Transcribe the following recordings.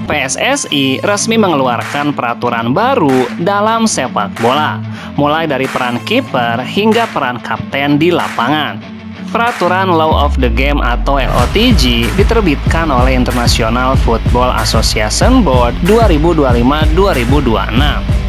PSSI resmi mengeluarkan peraturan baru dalam sepak bola, mulai dari peran kiper hingga peran kapten di lapangan. Peraturan Law of the Game atau LOTG diterbitkan oleh International Football Association Board 2025-2026.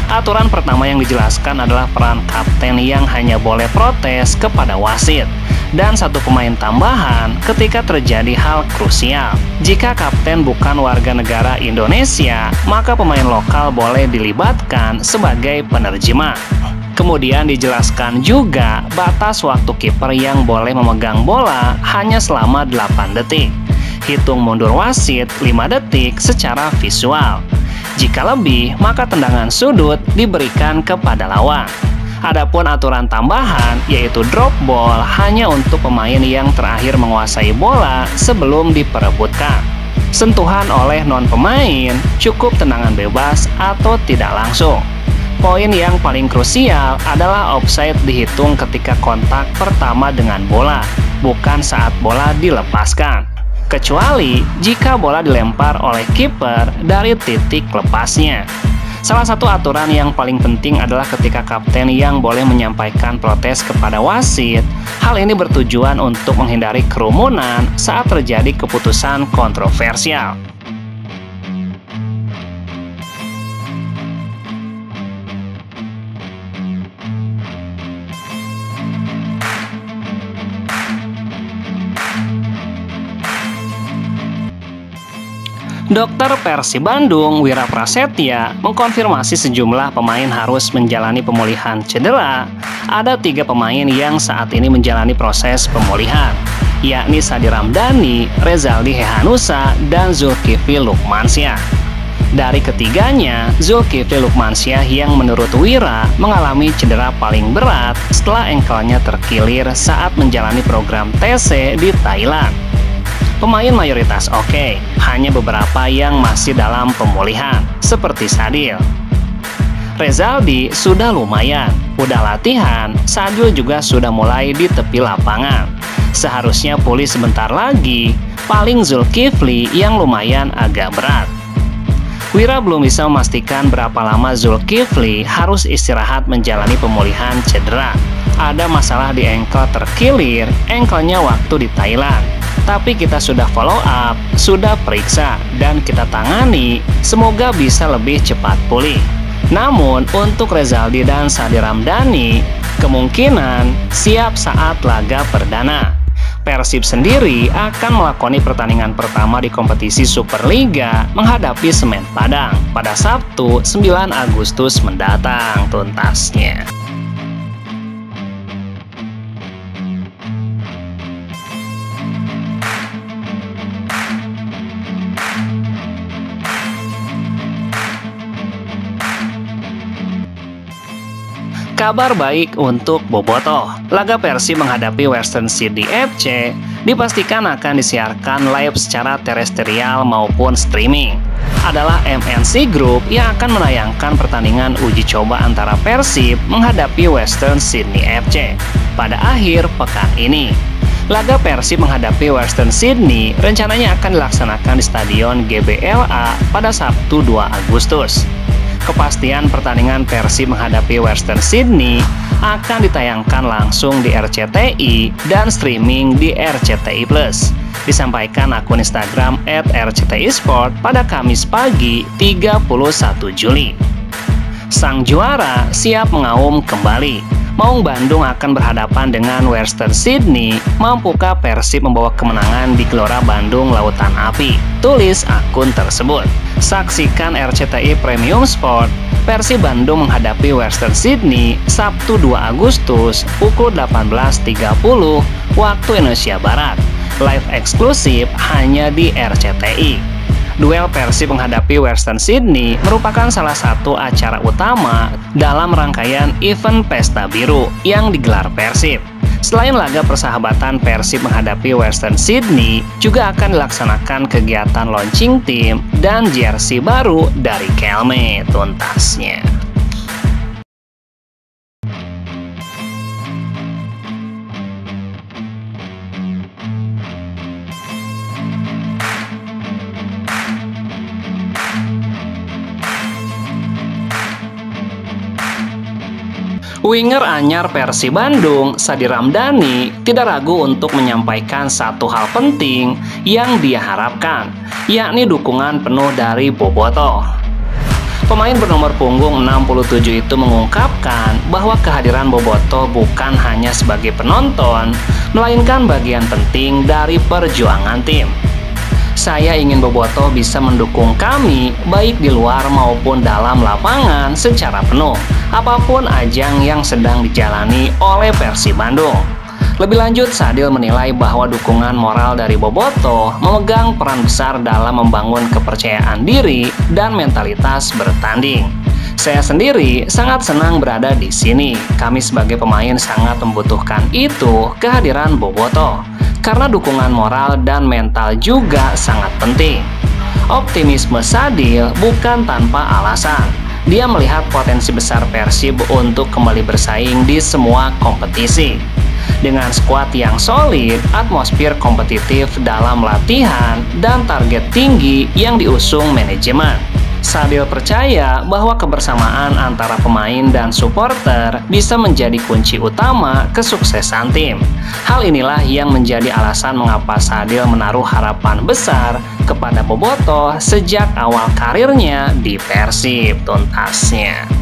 Aturan pertama yang dijelaskan adalah peran kapten yang hanya boleh protes kepada wasit, dan satu pemain tambahan ketika terjadi hal krusial. Jika kapten bukan warga negara Indonesia, maka pemain lokal boleh dilibatkan sebagai penerjemah. Kemudian dijelaskan juga batas waktu kiper yang boleh memegang bola hanya selama 8 detik. Hitung mundur wasit 5 detik secara visual. Jika lebih, maka tendangan sudut diberikan kepada lawan. Adapun aturan tambahan yaitu drop ball hanya untuk pemain yang terakhir menguasai bola sebelum diperebutkan. Sentuhan oleh non-pemain cukup tendangan bebas atau tidak langsung. Poin yang paling krusial adalah offside dihitung ketika kontak pertama dengan bola, bukan saat bola dilepaskan. Kecuali jika bola dilempar oleh kiper dari titik lepasnya. Salah satu aturan yang paling penting adalah ketika kapten yang boleh menyampaikan protes kepada wasit. Hal ini bertujuan untuk menghindari kerumunan saat terjadi keputusan kontroversial. Dokter Persib Bandung Wira Prasetya mengkonfirmasi sejumlah pemain harus menjalani pemulihan cedera. Ada 3 pemain yang saat ini menjalani proses pemulihan, yakni Sadi Ramdhani, Rezaldi Hehanussa, dan Zulkifli Lukmansyah. Dari ketiganya, Zulkifli Lukmansyah yang menurut Wira mengalami cedera paling berat setelah engkelnya terkilir saat menjalani program TC di Thailand. Pemain mayoritas oke, hanya beberapa yang masih dalam pemulihan, seperti Sadil. Rezaldi sudah lumayan, udah latihan, Sadil juga sudah mulai di tepi lapangan. Seharusnya pulih sebentar lagi, paling Zulkifli yang lumayan agak berat. Wira belum bisa memastikan berapa lama Zulkifli harus istirahat menjalani pemulihan cedera. Ada masalah di engkel terkilir, engkelnya waktu di Thailand. Tapi kita sudah follow up, sudah periksa, dan kita tangani, semoga bisa lebih cepat pulih. Namun, untuk Rezaldi dan Sadi Ramdhani, kemungkinan siap saat laga perdana. Persib sendiri akan melakoni pertandingan pertama di kompetisi Superliga menghadapi Semen Padang pada Sabtu 9 Agustus mendatang tuntasnya. Kabar baik untuk Bobotoh. Laga Persib menghadapi Western Sydney FC dipastikan akan disiarkan live secara terestrial maupun streaming. Adalah MNC Group yang akan menayangkan pertandingan uji coba antara Persib menghadapi Western Sydney FC pada akhir pekan ini. Laga Persib menghadapi Western Sydney rencananya akan dilaksanakan di Stadion GBLA pada Sabtu 2 Agustus. Kepastian pertandingan Persib menghadapi Western Sydney akan ditayangkan langsung di RCTI dan streaming di RCTI Plus. Disampaikan akun Instagram @RCTIsport pada Kamis pagi 31 Juli. Sang juara siap mengaum kembali. Maung Bandung akan berhadapan dengan Western Sydney. Mampukah Persib membawa kemenangan di Gelora Bandung Lautan Api? Tulis akun tersebut. Saksikan RCTI Premium Sport. Persib Bandung menghadapi Western Sydney Sabtu 2 Agustus pukul 18.30 waktu Indonesia Barat. Live eksklusif hanya di RCTI. Duel Persib menghadapi Western Sydney merupakan salah satu acara utama dalam rangkaian event Pesta Biru yang digelar Persib. Selain laga persahabatan Persib menghadapi Western Sydney, juga akan dilaksanakan kegiatan launching tim dan jersey baru dari Kelme tuntasnya. Winger anyar Persib Bandung, Sadi Ramdhani, tidak ragu untuk menyampaikan satu hal penting yang dia harapkan, yakni dukungan penuh dari Bobotoh. Pemain bernomor punggung 67 itu mengungkapkan bahwa kehadiran Bobotoh bukan hanya sebagai penonton, melainkan bagian penting dari perjuangan tim. Saya ingin Bobotoh bisa mendukung kami baik di luar maupun dalam lapangan secara penuh, apapun ajang yang sedang dijalani oleh Persib Bandung. Lebih lanjut, Sadil menilai bahwa dukungan moral dari Bobotoh memegang peran besar dalam membangun kepercayaan diri dan mentalitas bertanding. Saya sendiri sangat senang berada di sini. Kami sebagai pemain sangat membutuhkan itu, kehadiran Bobotoh, karena dukungan moral dan mental juga sangat penting. Optimisme Sadil bukan tanpa alasan. Dia melihat potensi besar Persib untuk kembali bersaing di semua kompetisi. Dengan skuad yang solid, atmosfer kompetitif dalam latihan, dan target tinggi yang diusung manajemen, Sadil percaya bahwa kebersamaan antara pemain dan supporter bisa menjadi kunci utama kesuksesan tim. Hal inilah yang menjadi alasan mengapa Sadil menaruh harapan besar kepada Bobotoh sejak awal karirnya di Persib tuntasnya.